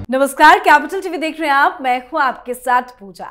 नमस्कार, capital TV देख रहे हैं आप। मैं हूं आपके साथ पूजा।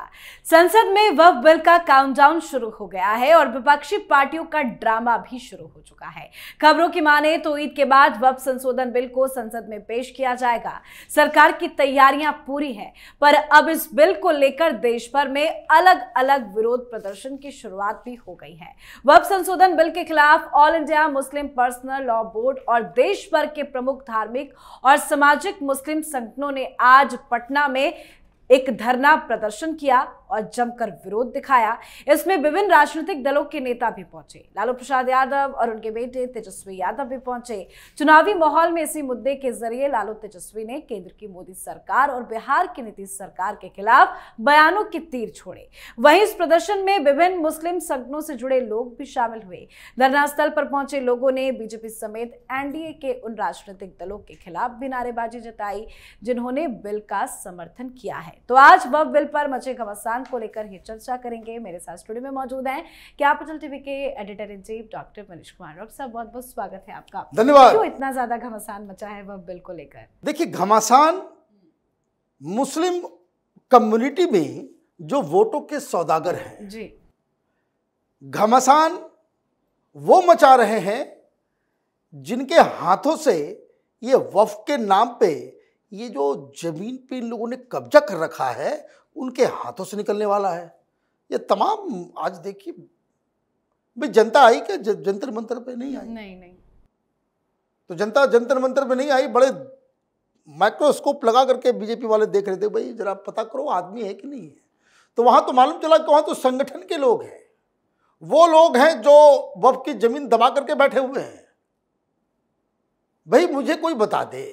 संसद में वक्फ बिल का काउंटडाउन शुरू हो गया है और विपक्षी पार्टियों का ड्रामा भी शुरू हो चुका है। खबरों की माने तो ईद के बाद वक्फ संशोधन बिल को संसद में पेश किया जाएगा। सरकार की तैयारियां पूरी हैं, पर अब इस बिल को लेकर देश भर में अलग अलग विरोध प्रदर्शन की शुरुआत भी हो गई है। वक्फ संशोधन बिल के खिलाफ all India Muslim personal law board और देश भर के प्रमुख धार्मिक और सामाजिक मुस्लिम संगठनों ने आज पटना में एक धरना प्रदर्शन किया और जमकर विरोध दिखाया। इसमें विभिन्न राजनीतिक दलों के नेता भी पहुंचे। लालू प्रसाद यादव और उनके बेटे तेजस्वी यादव भी पहुंचे। चुनावी माहौल में इसी मुद्दे के जरिए लालू तेजस्वी ने केंद्र की मोदी सरकार और बिहार की नीतीश सरकार के खिलाफ बयानों के तीर छोड़े। वहीं इस प्रदर्शन में विभिन्न मुस्लिम संगठनों से जुड़े लोग भी शामिल हुए। धरना स्थल पर पहुंचे लोगों ने बीजेपी समेत एनडीए के उन राजनीतिक दलों के खिलाफ भी नारेबाजी जताई जिन्होंने बिल का समर्थन किया है। तो आज वक्फ बिल पर मचे घमासान को लेकर ही चर्चा करेंगे। मेरे साथ स्टूडियो में मौजूद हैं कैपिटल टीवी के editor in chief doctor Manish Kumar. Doctor साहब, बहुत बहुत स्वागत है आपका। धन्यवाद। क्यों इतना ज्यादा घमासान मचा है वक्फ बिल को लेकर? देखिए, घमासान मुस्लिम कम्युनिटी में जो वोटों के सौदागर हैं जी, घमासान वो मचा रहे हैं जिनके हाथों से ये वक्फ के नाम पे ये जो जमीन पे इन लोगों ने कब्जा कर रखा है उनके हाथों से निकलने वाला है। ये तमाम आज देखिए भाई, जनता आई क्या जंतर मंतर पे नहीं आई? नहीं। तो जनता जंतर मंतर पे नहीं आई, बड़े माइक्रोस्कोप लगा करके बीजेपी वाले देख रहे थे, भाई जरा पता करो आदमी है कि नहीं है। तो वहां तो मालूम चला कि वहां तो संगठन के लोग हैं, वो लोग हैं जो वक्फ की जमीन दबा करके बैठे हुए हैं। भाई मुझे कोई बता दे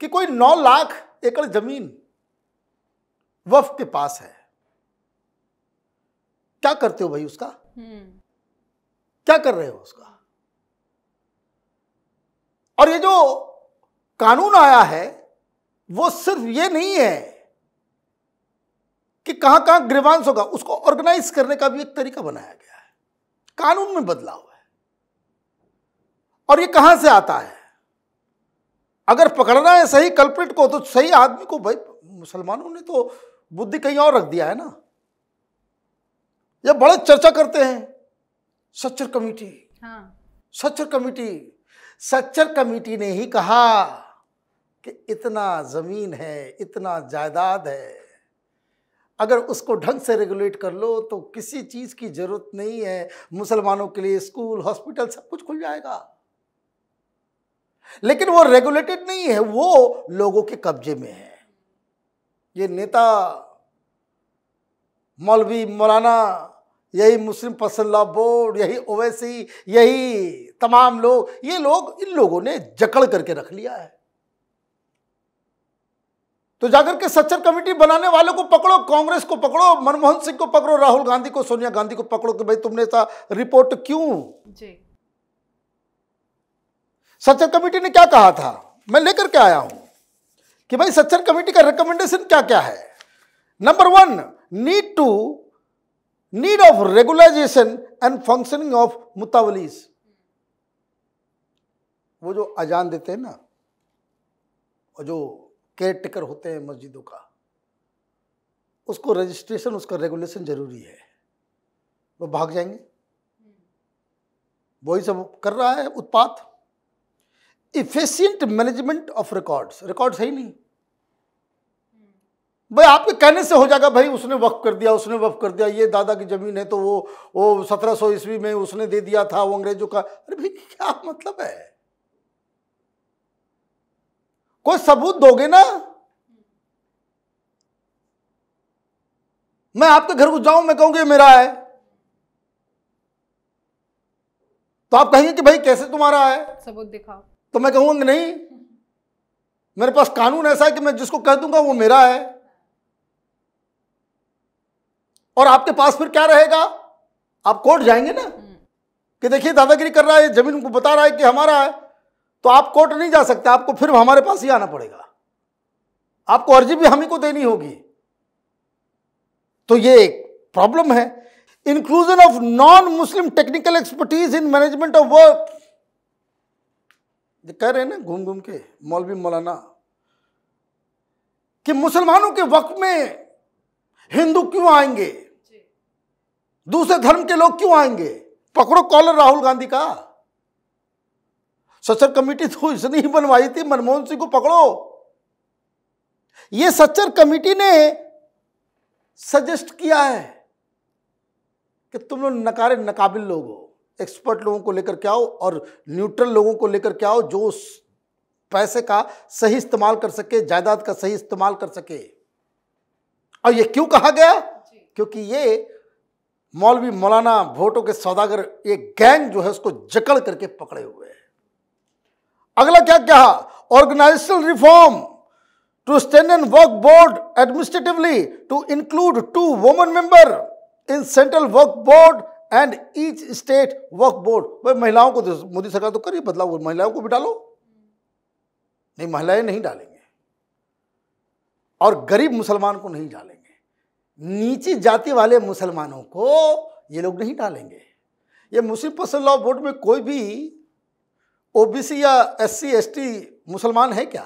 कि कोई 9 लाख एकड़ जमीन वक्फ के पास है, क्या करते हो भाई उसका? क्या कर रहे हो उसका? और ये जो कानून आया है वो सिर्फ ये नहीं है कि कहां कहां ग्रीवांस होगा, उसको ऑर्गेनाइज करने का भी एक तरीका बनाया गया है, कानून में बदलाव है। और ये कहां से आता है? अगर पकड़ना है सही कल्प्रिट को तो सही आदमी को, भाई मुसलमानों ने तो बुद्धि कहीं और रख दिया है ना। ये बड़े चर्चा करते हैं सच्चर कमेटी। सच्चर कमेटी ने ही कहा कि इतना जमीन है, इतना जायदाद है, अगर उसको ढंग से रेगुलेट कर लो तो किसी चीज की जरूरत नहीं है, मुसलमानों के लिए स्कूल हॉस्पिटल सब कुछ खुल जाएगा। लेकिन वो रेगुलेटेड नहीं है, वो लोगों के कब्जे में है। ये नेता मौलवी मौलाना, यही मुस्लिम पर्सनल लॉ बोर्ड, यही ओवैसी, यही तमाम लोग, ये लोग, इन लोगों ने जकड़ करके रख लिया है। तो जाकर के सच्चर कमेटी बनाने वालों को पकड़ो, कांग्रेस को पकड़ो, मनमोहन सिंह को पकड़ो, राहुल गांधी को, सोनिया गांधी को पकड़ो कि भाई तुमने ऐसा रिपोर्ट क्यों? जी। सच्चर कमेटी ने क्या कहा था, मैं लेकर के आया हूं कि भाई सच्चर कमेटी का रिकमेंडेशन क्या क्या है। Number 1, need of regularization and functioning of मुतावलीस। वो जो अजान देते हैं ना, और जो केयर टेकर होते हैं मस्जिदों का, उसको रजिस्ट्रेशन, उसका रेगुलेशन जरूरी है। वो भाग जाएंगे, वही सब कर रहा है उत्पात। इफिशिएंट मैनेजमेंट ऑफ रिकॉर्ड सही नहीं। भाई आपके कहने से हो जाएगा, भाई उसने वक्फ कर दिया, ये दादा की जमीन है तो वो 1700 ईस्वी में उसने दे दिया था, वो अंग्रेजों का। अरे भाई क्या मतलब है? कोई सबूत दोगे ना। मैं आपके घर को जाऊं, मैं कहूंगी मेरा है, तो आप कहेंगे कि भाई कैसे तुम्हारा है, सबूत दिखाओ। तो मैं कहूंगा नहीं, मेरे पास कानून ऐसा है कि मैं जिसको कह दूंगा वो मेरा है। और आपके पास फिर क्या रहेगा? आप कोर्ट जाएंगे ना कि देखिए दादागिरी कर रहा है, जमीन को बता रहा है कि हमारा है, तो आप कोर्ट नहीं जा सकते, आपको फिर हमारे पास ही आना पड़ेगा, आपको अर्जी भी हम ही को देनी होगी। तो ये एक प्रॉब्लम है। Inclusion of non Muslim technical expertise in management of work, कह रहे हैं ना घूम घूम के मौलवी मौलाना, कि मुसलमानों के वक्त में हिंदू क्यों आएंगे, दूसरे धर्म के लोग क्यों आएंगे। पकड़ो कॉलर राहुल गांधी का। सच्चर कमेटी तो इसने ही बनवाई थी, मनमोहन सिंह को पकड़ो। यह सच्चर कमेटी ने सजेस्ट किया है कि तुम लोग नकारे नकाबिल लोग हो, एक्सपर्ट लोगों को लेकर के आओ और न्यूट्रल लोगों को लेकर के आओ जो पैसे का सही इस्तेमाल कर सके, जायदाद का सही इस्तेमाल कर सके। और ये क्यों कहा गया? क्योंकि ये मौलवी मौलाना भोटो के सौदागर एक गैंग जो है उसको जकड़ करके पकड़े हुए हैं। अगला क्या कहा? Organisational reform to strengthen work board administratively to include 2 women member in central work board and each state work board. भाई महिलाओं को मोदी सरकार तो करिए बदलाव, महिलाओं को भी डालो। नहीं, महिलाएं नहीं डालेंगे और गरीब मुसलमान को नहीं डालेंगे, नीची जाति वाले मुसलमानों को ये लोग नहीं डालेंगे। ये मुस्लिम पर्सनल लॉ बोर्ड में कोई भी ओबीसी या एससी एसटी मुसलमान है क्या?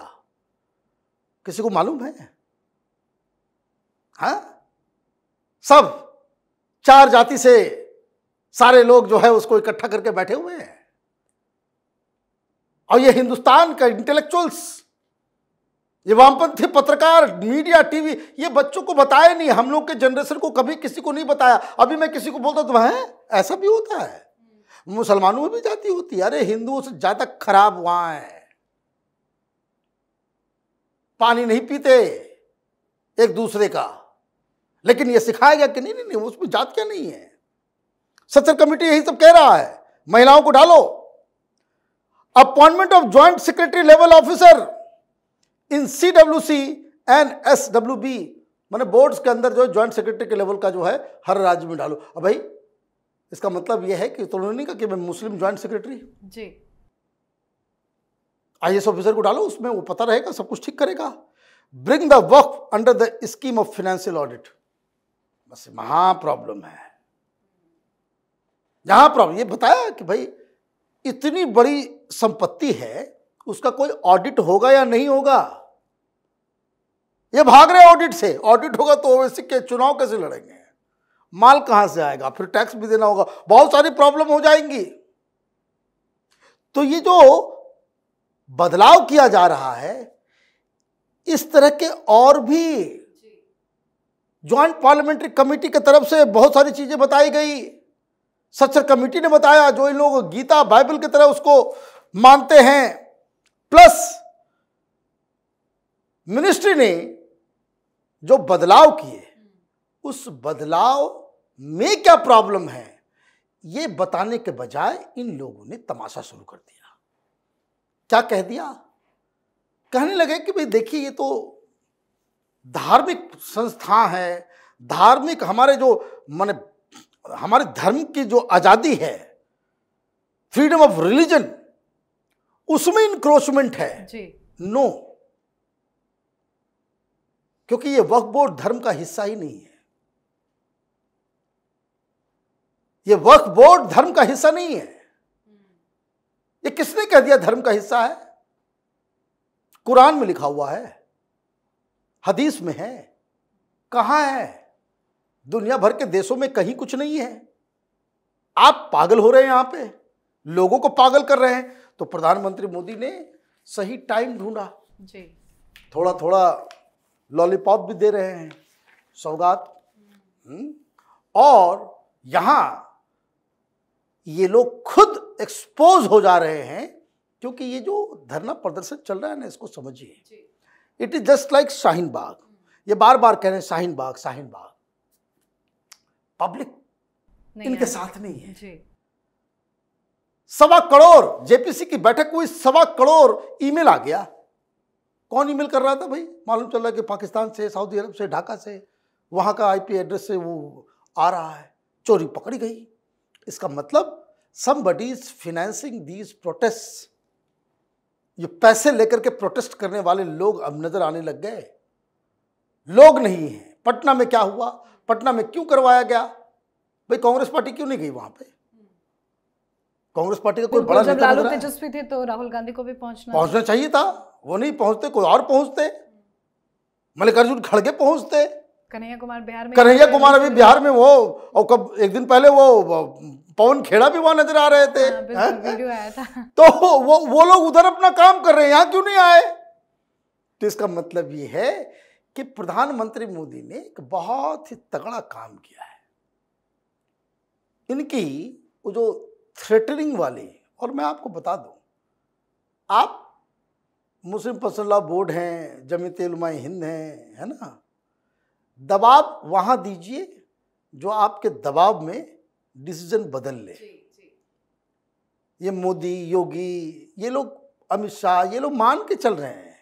किसी को मालूम है? हाँ, सब 4 जाति से सारे लोग जो है उसको इकट्ठा करके बैठे हुए हैं। और ये हिंदुस्तान का इंटेलेक्चुअल्स, ये वामपंथी पत्रकार, मीडिया, टीवी, ये बच्चों को बताया नहीं। हम लोग के जनरेशन को कभी किसी को नहीं बताया। अभी मैं किसी को बोलता तो है ऐसा भी होता है, मुसलमानों में भी जाति होती है। अरे हिंदुओं से ज्यादा खराब वहां है, पानी नहीं पीते एक दूसरे का, लेकिन ये सिखाया गया कि नहीं नहीं नहीं उसमें जात क्या नहीं है। सच्चर कमेटी यही सब कह रहा है, महिलाओं को डालो। Appointment of joint secretary level officer in CWC and SWB, माने बोर्ड्स के अंदर जो ज्वाइंट सेक्रेटरी के लेवल का जो है हर राज्य में डालो। अब भाई इसका मतलब यह है कि तो उन्होंने नहीं कहा कि मैं मुस्लिम ज्वाइंट सेक्रेटरी जी, IAS ऑफिसर को डालो, उसमें वो पता रहेगा, सब कुछ ठीक करेगा। Bring the work under the scheme of financial audit. बस महा प्रॉब्लम है जहां प्रॉब्लम ये बताया कि भाई इतनी बड़ी संपत्ति है, उसका कोई ऑडिट होगा या नहीं होगा। ये भाग रहे ऑडिट से, ऑडिट होगा तो ओवैसी के चुनाव कैसे लड़ेंगे, माल कहां से आएगा, फिर टैक्स भी देना होगा, बहुत सारी प्रॉब्लम हो जाएंगी। तो ये जो बदलाव किया जा रहा है, इस तरह के और भी ज्वाइंट पार्लियामेंट्री कमेटी की तरफ से बहुत सारी चीजें बताई गई। सच्चर कमेटी ने बताया, जो इन लोग गीता बाइबल की तरह उसको मानते हैं, प्लस मिनिस्ट्री ने जो बदलाव किए, उस बदलाव में क्या प्रॉब्लम है ये बताने के बजाय इन लोगों ने तमाशा शुरू कर दिया। क्या कह दिया? कहने लगे कि भाई देखिए ये तो धार्मिक संस्था है, धार्मिक हमारे जो माने हमारे धर्म की जो आजादी है, फ्रीडम ऑफ रिलीजन, उसमें इंक्रोचमेंट है जी। नो, क्योंकि ये वक्फ बोर्ड धर्म का हिस्सा ही नहीं है। ये वक्फ बोर्ड धर्म का हिस्सा नहीं है। ये किसने कह दिया धर्म का हिस्सा है? कुरान में लिखा हुआ है, हदीस में है। कहां है? दुनिया भर के देशों में कहीं कुछ नहीं है। आप पागल हो रहे हैं, यहां पे लोगों को पागल कर रहे हैं। तो प्रधानमंत्री मोदी ने सही टाइम ढूंढा जी, थोड़ा थोड़ा लॉलीपॉप भी दे रहे हैं, सौगात। और यहां ये लोग खुद एक्सपोज हो जा रहे हैं, क्योंकि ये जो धरना प्रदर्शन चल रहा है ना, इसको समझिए, it is just like Shaheen Bagh. ये बार बार कह रहे हैं शाहीन बाग, शाहीन बाग। पब्लिक इनके साथ नहीं है जी। 1.25 करोड़ जेपीसी की बैठक हुई, 1.25 करोड़ ईमेल आ गया। कौन ईमेल कर रहा था भाई? मालूम चल रहा है कि पाकिस्तान से, सऊदी अरब से, ढाका से, वहां का IP एड्रेस से वो आ रहा है। चोरी पकड़ी गई। इसका मतलब somebody is financing these protests। ये पैसे लेकर के प्रोटेस्ट करने वाले लोग अब नजर आने लग गए। लोग नहीं है। पटना में क्या हुआ? पटना में क्यों करवाया गया भाई? कांग्रेस पार्टी क्यों नहीं गई वहां पे? कांग्रेस पार्टी का कोई बड़ा नेता, जब लालू तेजस्वी थे तो राहुल गांधी को भी पहुंचना चाहिए था। वो नहीं पहुंचते, कोई और पहुंचते। मल्लिकार्जुन खड़गे पहुंचते, कन्हैया कुमार बिहार में, कन्हैया कुमार अभी बिहार में वो, और कब एक दिन पहले वो पवन खेड़ा भी वहां नजर आ रहे थे। वीडियो आया था। तो वो लोग उधर अपना काम कर रहे हैं, यहां क्यों नहीं आए? तो इसका मतलब ये है कि प्रधानमंत्री मोदी ने एक बहुत ही तगड़ा काम किया है। इनकी वो जो थ्रेटनिंग वाली, और मैं आपको बता दूं, आप मुस्लिम पर्सनल लॉ बोर्ड हैं, जमीयत उलमाए हिंद हैं, है ना, दबाव वहां दीजिए जो आपके दबाव में डिसीजन बदल ले। ये मोदी, योगी, ये लोग, अमित शाह, ये लोग मान के चल रहे हैं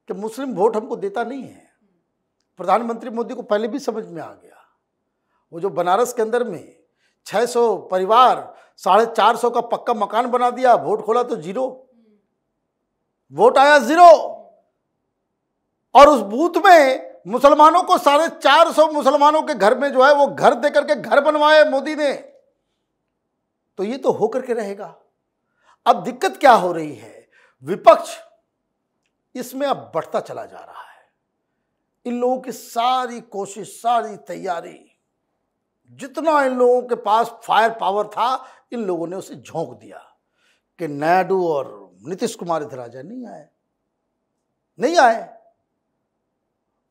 कि मुस्लिम वोट हमको देता नहीं है। प्रधानमंत्री मोदी को पहले भी समझ में आ गया। वो जो बनारस के अंदर में 600 परिवार 450 का पक्का मकान बना दिया, वोट खोला तो 0 वोट आया, 0। और उस बूथ में मुसलमानों को 450 मुसलमानों के घर में जो है वो घर दे करके घर बनवाए मोदी ने। तो ये तो होकर के रहेगा। अब दिक्कत क्या हो रही है, विपक्ष इसमें अब बढ़ता चला जा रहा है। इन लोगों की सारी कोशिश, सारी तैयारी, जितना इन लोगों के पास फायर पावर था, इन लोगों ने उसे झोंक दिया कि नायडू और नीतीश कुमार इधर आ जाए। नहीं आए।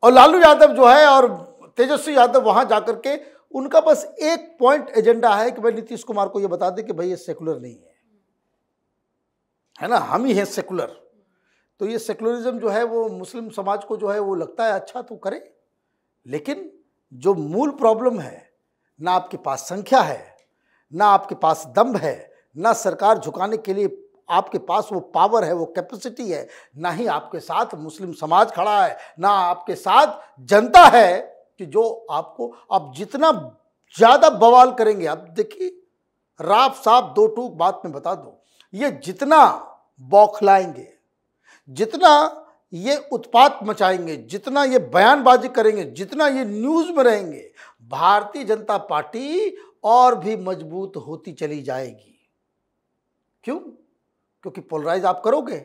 और लालू यादव जो है और तेजस्वी यादव वहां जाकर के, उनका बस एक पॉइंट एजेंडा है कि भाई नीतीश कुमार को ये बता दे कि भाई ये सेकुलर नहीं है ना, हम ही हैं सेकुलर। तो ये सेकुलरिज्म जो है वो मुस्लिम समाज को जो है वो लगता है अच्छा तो करे, लेकिन जो मूल प्रॉब्लम है, ना आपके पास संख्या है, ना आपके पास दम है, ना सरकार झुकाने के लिए आपके पास वो पावर है, वो कैपेसिटी है, ना ही आपके साथ मुस्लिम समाज खड़ा है, ना आपके साथ जनता है कि जो आपको, आप जितना ज़्यादा बवाल करेंगे, आप देखिए राफ साफ 2 टूक बात में बता दो, ये जितना बौखलाएंगे, जितना ये उत्पात मचाएंगे, जितना ये बयानबाजी करेंगे, जितना ये न्यूज़ में रहेंगे, भारतीय जनता पार्टी और भी मजबूत होती चली जाएगी। क्यों? क्योंकि पोलराइज आप करोगे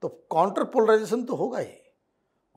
तो काउंटर पोलराइजेशन तो होगा ही।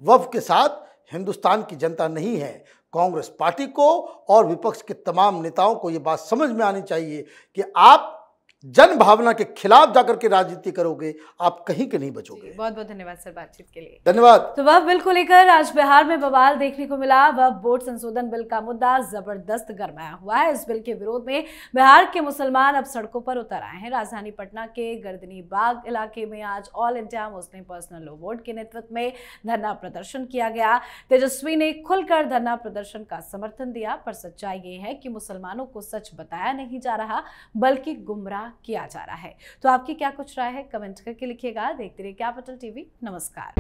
वफ के साथ हिंदुस्तान की जनता नहीं है। कांग्रेस पार्टी को और विपक्ष के तमाम नेताओं को ये बात समझ में आनी चाहिए कि आप जन भावना के खिलाफ जाकर के राजनीति करोगे, आप कहीं के नहीं बचोगे। बहुत बहुत धन्यवाद सर बातचीत के लिए। धन्यवाद। तो वक्फ बिल को लेकर आज बिहार में बवाल देखने को मिला। वक्फ बोर्ड संशोधन बिल का मुद्दा जबरदस्त गरमाया हुआ है। इस बिल के विरोध में बिहार के मुसलमान अब सड़कों पर उतर आए हैं। राजधानी पटना के गर्दनी बाग इलाके में आज all India Muslim personal law board के नेतृत्व में धरना प्रदर्शन किया गया। तेजस्वी ने खुलकर धरना प्रदर्शन का समर्थन दिया, पर सच्चाई ये है कि मुसलमानों को सच बताया नहीं जा रहा, बल्कि गुमराह किया जा रहा है। तो आपकी क्या कुछ राय है, कमेंट करके लिखिएगा। देखते रहिए कैपिटल टीवी। नमस्कार।